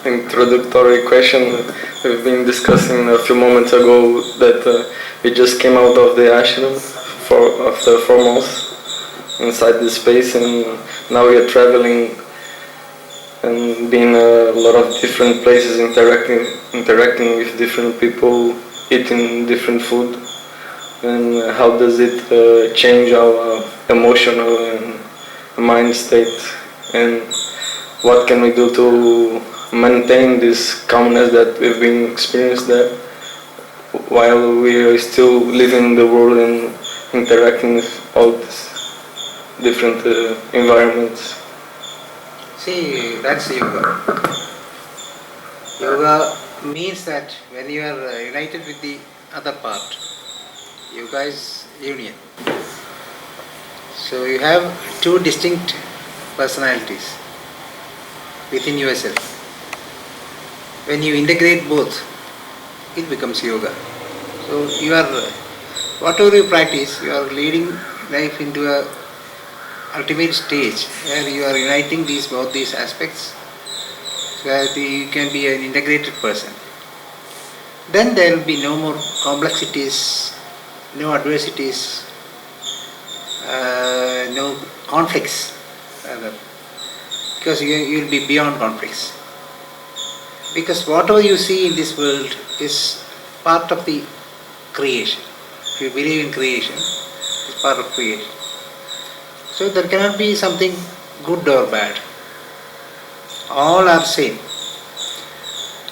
introductory question. We've been discussing a few moments ago that we just came out of the ashram after 4 months inside this space, and now we are traveling and being a lot of different places, interacting with different people, eating different food. And how does it change our emotional and mind state, and what can we do to maintain this calmness that we've been experiencing there while we are still living in the world and interacting with all these different environments? See, that's yoga. Yoga means that when you are united with the other part, yoga is union. So you have two distinct personalities within yourself. When you integrate both, it becomes yoga. So you are, whatever you practice, you are leading life into a ultimate stage where you are uniting both these aspects, so that you can be an integrated person. Then there will be no more complexities, no adversities, no conflicts, rather, because you will be beyond conflicts. Because whatever you see in this world is part of the creation. If you believe in creation, it's part of creation. So there cannot be something good or bad. All are same.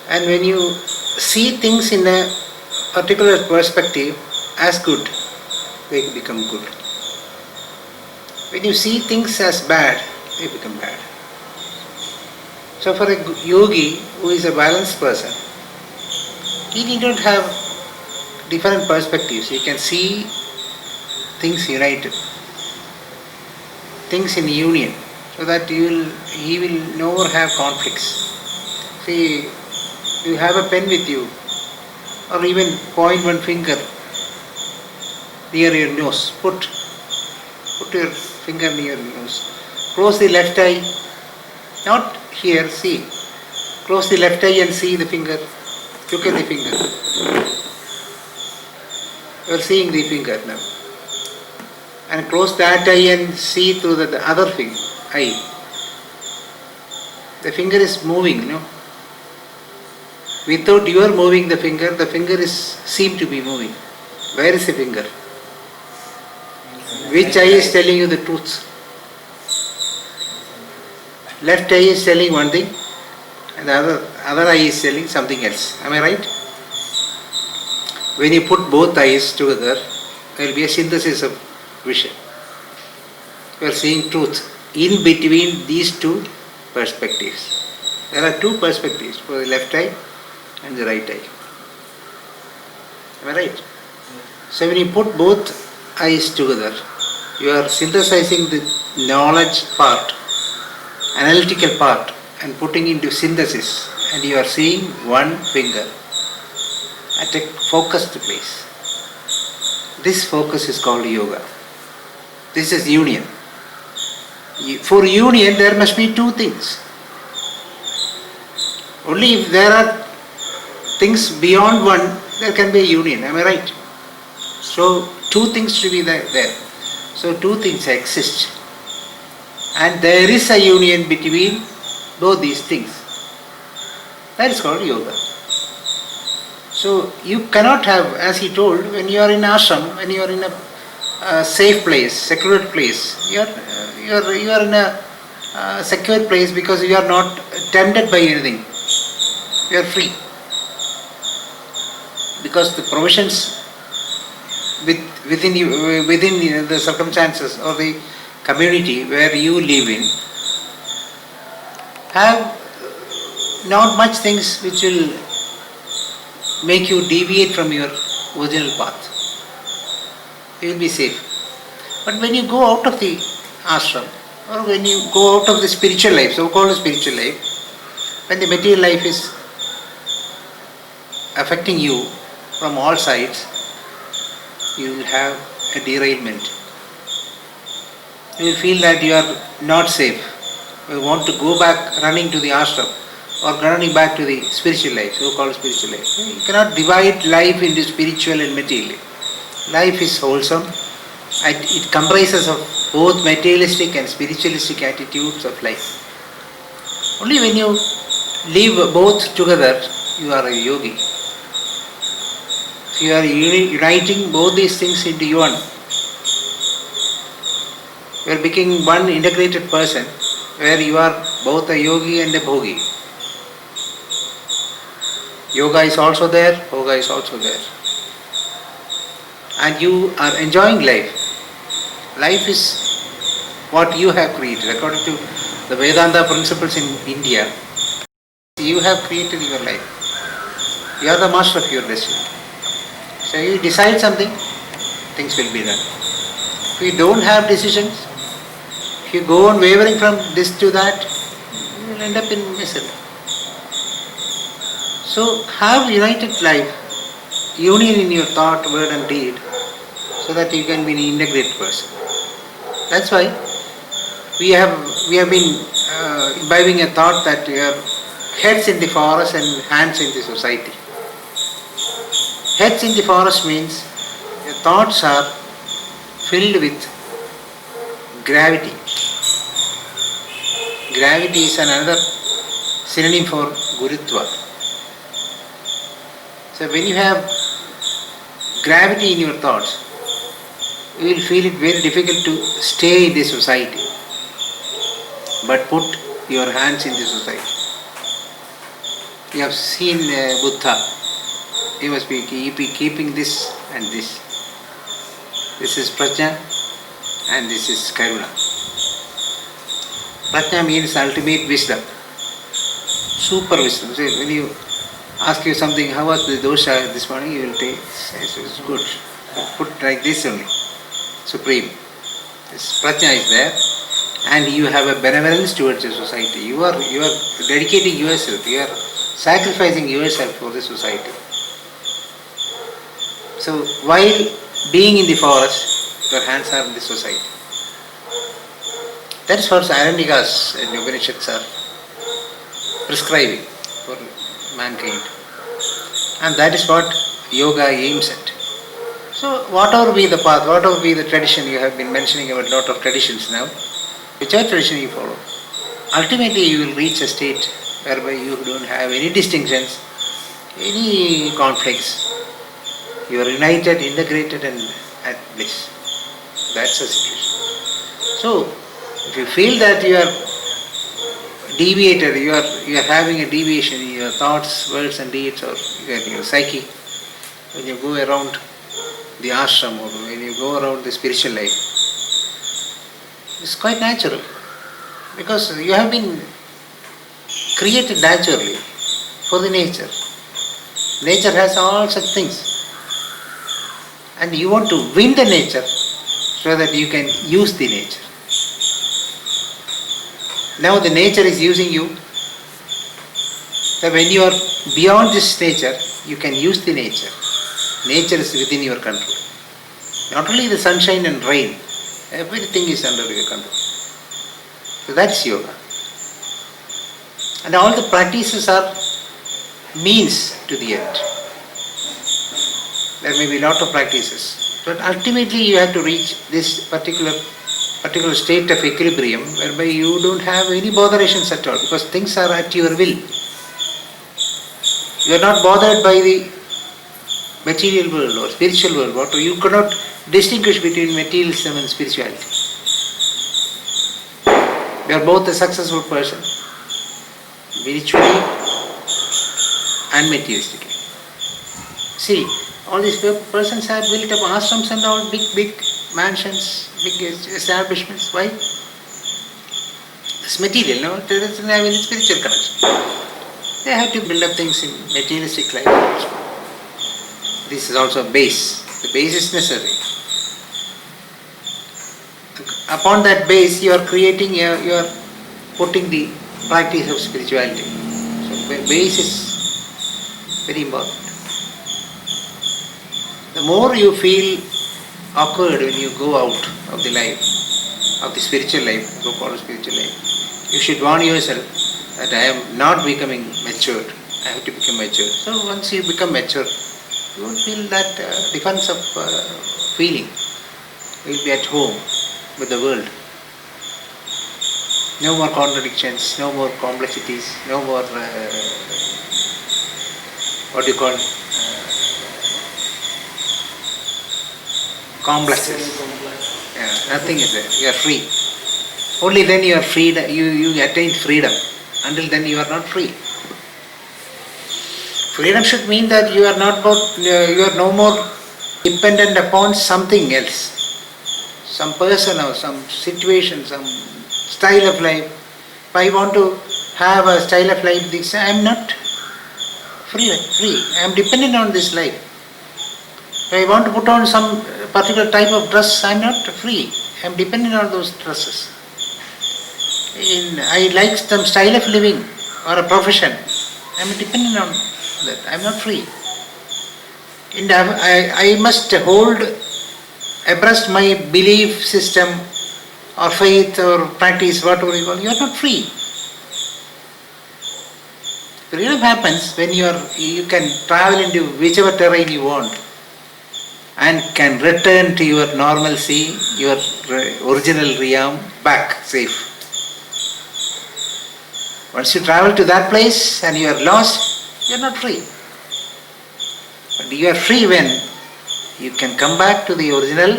And when you see things in a particular perspective as good, they become good. When you see things as bad, they become bad. So for a yogi who is a balanced person, he need not have different perspectives. He can see things united, things in union, so that he will never have conflicts. See, you have a pen with you, or even point one finger near your nose. Put your finger near your nose. Close the left eye, not here, see. Close the left eye and see the finger. Look at the finger. You are seeing the finger now. And close that eye and see through the other eye. The finger is moving, no? Without your moving the finger seem to be moving. Where is the finger? Which eye is telling you the truth? Left eye is telling one thing, and the other eye is telling something else. Am I right? When you put both eyes together, there will be a synthesis of vision. You are seeing truth in between these two perspectives. There are two perspectives for the left eye and the right eye. Am I right? So when you put both eyes together, you are synthesizing the knowledge part, analytical part, and putting into synthesis, and you are seeing one finger at a focused place. This focus is called yoga. This is union. For union, there must be two things. Only if there are things beyond one, there can be a union. Am I right? So, two things should be there. So, two things exist. And there is a union between both these things. That is called yoga. So, you cannot have, as he told, when you are in ashram, when you are in a safe place, secure place, you are in a secure place because you are not tempted by anything. You are free. Because the provisions within the circumstances or the community where you live in have not much things which will make you deviate from your original path. You will be safe. But when you go out of the ashram, or when you go out of the spiritual life, so-called spiritual life, when the material life is affecting you from all sides, you will have a derailment. You will feel that you are not safe. You want to go back running to the ashram or running back to the spiritual life, so-called spiritual life. You cannot divide life into spiritual and material. Life is wholesome. It comprises of both materialistic and spiritualistic attitudes of life. Only when you live both together, you are a yogi. So you are uniting both these things into one. You are becoming one integrated person where you are both a yogi and a bhogi. Yoga is also there, bhoga is also there. And you are enjoying life. Life is what you have created. According to the Vedanta principles in India, you have created your life. You are the master of your destiny. So you decide something, things will be done. If you don't have decisions, if you go on wavering from this to that, you will end up in misery. So have united life, union in your thought, word and deed, so that you can be an integrated person. That's why we have been imbibing a thought that your heads in the forest and hands in the society. Heads in the forest means your thoughts are filled with gravity. Gravity is another synonym for Gurutva. So when you have gravity in your thoughts, you will feel it very difficult to stay in the society, but put your hands in the society. You have seen Buddha. He must be keeping this and this. This is Prajna and this is Karuna. Prajna means ultimate wisdom, super wisdom. So when you ask you something, how was the dosha this morning, you will say it's good. Put like this only, supreme. This Prajna is there, and you have a benevolence towards your society. You are dedicating yourself. You are sacrificing yourself for the society. So while being in the forest, your hands are in the society. That is what Arandikas and Upanishads are prescribing for mankind. And that is what yoga aims at. So whatever be the path, whatever be the tradition, you have been mentioning about a lot of traditions now, whichever tradition you follow, ultimately you will reach a state whereby you don't have any distinctions, any conflicts. You are united, integrated and at bliss. That's the situation. So, if you feel that you are deviated, you are having a deviation in your thoughts, words and deeds, or your psyche, when you go around the ashram or when you go around the spiritual life, it's quite natural, because you have been created naturally for the nature. Nature has all such things. And you want to win the nature so that you can use the nature. Now the nature is using you. So when you are beyond this nature, you can use the nature. Nature is within your control. Not only the sunshine and rain, everything is under your control. So that's yoga. And all the practices are means to the end. There may be a lot of practices, but ultimately you have to reach this particular state of equilibrium whereby you don't have any botherations at all, because things are at your will. You are not bothered by the material world or spiritual world. You cannot distinguish between materialism and spirituality. You are both a successful person, spiritually and materialistically. See, all these persons have built up ashrams and all, big mansions, big establishments. Why? It's material, no? It doesn't have any spiritual connection. They have to build up things in materialistic life also. This is also a base. The base is necessary. Upon that base, you are creating, you are putting the practice of spirituality. So base is very important. The more you feel awkward when you go out of the life, of the spiritual life, so-called spiritual life, you should warn yourself that I am not becoming matured. I have to become mature. So once you become mature, you won't feel that difference of feeling. You will be at home with the world. No more contradictions, no more complexities, no more what do you call complexes. Yeah, nothing is there. You are free. Only then you are free. You attain freedom. Until then you are not free. Freedom should mean that you are no more dependent upon something else, some person or some situation, some style of life. If I want to have a style of life, I am not free. I am dependent on this life. If I want to put on some particular type of dress, I am not free. I am dependent on those dresses. I like some style of living or a profession. I am dependent on that. I am not free. And I must hold abreast my belief system or faith or practice, whatever you call. You are not free. Freedom happens when you can travel into whichever terrain you want and can return to your normalcy, your original realm, back safe. Once you travel to that place and you are lost, you are not free. But you are free when you can come back to the original,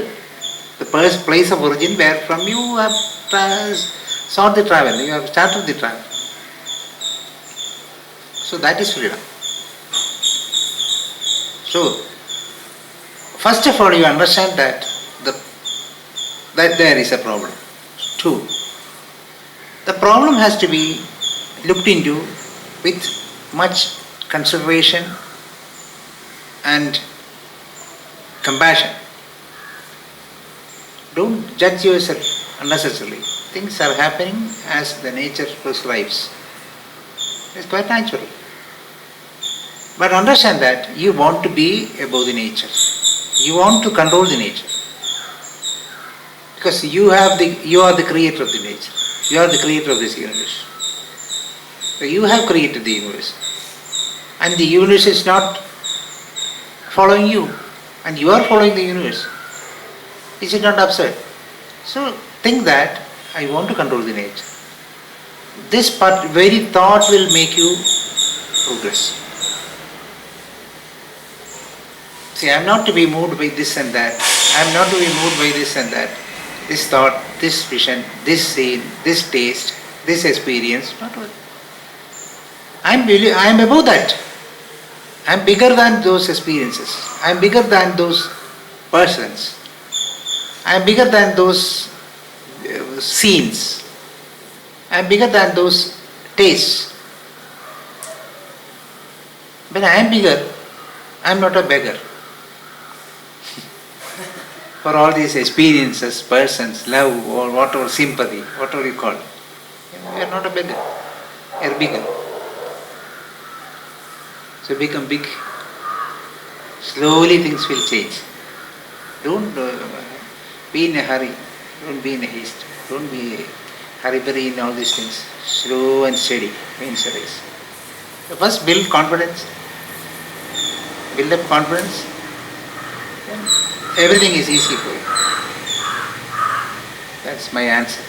the first place of origin where from you have sought the travel, you have started the travel. So that is freedom. So, first of all you understand that there is a problem. 2. The problem has to be looked into with much consideration and compassion. Don't judge yourself unnecessarily. Things are happening as the nature prescribes. It's quite natural. But understand that you want to be above the nature. You want to control the nature. Because you are the creator of the nature. You are the creator of this universe. So you have created the universe. And the universe is not following you. And you are following the universe. Is it not absurd? So think that I want to control the nature. This very thought will make you progress. See, I am not to be moved by this and that. I am not to be moved by this and that. This thought, this vision, this scene, this taste, this experience. Not all. I am above that. I am bigger than those experiences. I am bigger than those persons. I am bigger than those scenes. I am bigger than those tastes. When I am bigger, I am not a beggar. For all these experiences, persons, love, or whatever, sympathy, whatever you call it. You are not a beggar. You are bigger. So become big. Slowly things will change. Don't be in a hurry. Don't be in a haste. Don't be hurry in all these things. Slow and steady means a race. So first build confidence. Build up confidence. Then everything is easy for you. That's my answer.